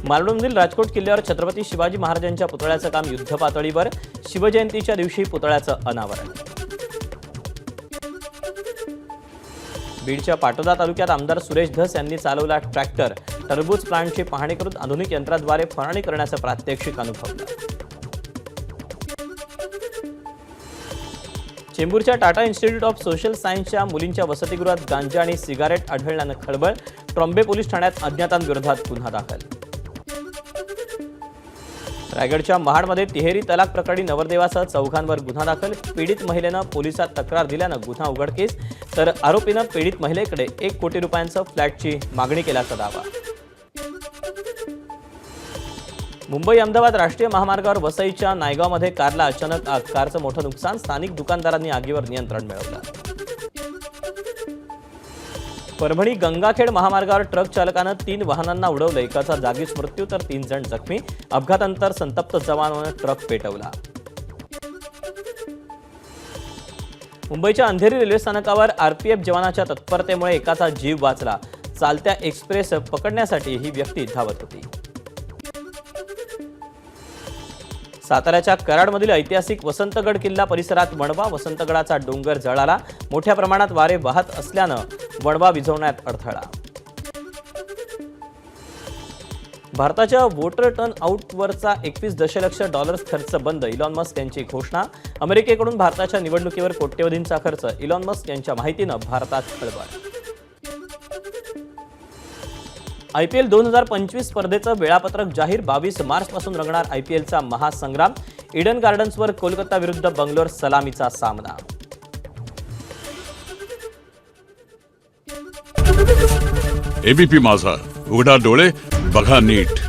मालवणमधील राजकोट किल्ल्यावर छत्रपती शिवाजी महाराजांच्या पुतळ्याचं काम युद्धपातळीवर, शिवजयंतीच्या दिवशी पुतळ्याचं अनावरण. बीडच्या पाटोदा तालुक्यात आमदार सुरेश धस यांनी चालवला ट्रॅक्टर. टरबूज प्लांटची पाहणी करून आधुनिक यंत्राद्वारे फवारणी करण्याचा प्रात्यक्षिक अनुभवलं. चेंबूरच्या टाटा इन्स्टिट्यूट ऑफ सोशल सायन्सच्या मुलींच्या वसतिगृहात गांजा आणि सिगारेट आढळल्यानं खळबळ. ट्रॉम्बे पोलीस ठाण्यात अज्ञातांविरोधात गुन्हा दाखल. रायगडच्या महाडमध्ये तिहेरी तलाक प्रकरणी नवरदेवासह चौघांवर गुन्हा दाखल. पीडित महिलेनं पोलिसात तक्रार दिल्यानं गुन्हा उघडकीस, तर आरोपीनं पीडित महिलेकडे 1 कोटी रुपयांचं फ्लॅटची मागणी केल्याचा दावा. मुंबई अहमदाबाद राष्ट्रीय महामार्गावर वसईच्या नायगावमध्ये कारला अचानक आग. कारचं मोठं नुकसान. स्थानिक दुकानदारांनी आगीवर नियंत्रण मिळवलं. परभणी गंगाखेड महामार्गावर ट्रक चालकानं 3 वाहनांना उडवलं. एकाचा जागीच मृत्यू तर 3 जण जखमी. अपघातानंतर संतप्त जवानानं ट्रक पेटवला. मुंबईच्या अंधेरी रेल्वे स्थानकावर आरपीएफ जवानाच्या तत्परतेमुळे एकाचा जीव वाचला. चालत्या एक्सप्रेस पकडण्यासाठी ही व्यक्ती धावत होती. साताऱ्याच्या कराडमधील ऐतिहासिक वसंतगड किल्ला परिसरात वणवा. वसंतगडाचा डोंगर जळाला. मोठ्या प्रमाणात वारे वाहत असल्यानं वणवा विझवण्यात अडथळा. भारताच्या वॉटर टर्न आउटवरचा $21 दशलक्ष खर्च बंद. इलॉन मस्क यांची घोषणा. अमेरिकेकडून भारताच्या निवडणुकीवर कोट्यवधींचा खर्च. इलॉन मस्क यांच्या माहितीनं भारतात खळबळ. IPL 2025 स्पर्धेचं वेळापत्रक जाहीर. 22 मार्चपासून रंगणार IPLचा महासंग्राम. ईडन गार्डन्सवर कोलकाता विरुद्ध बंगलोर सलामीचा सामना. ABP माझा, उघडा डोळे बघा नीट.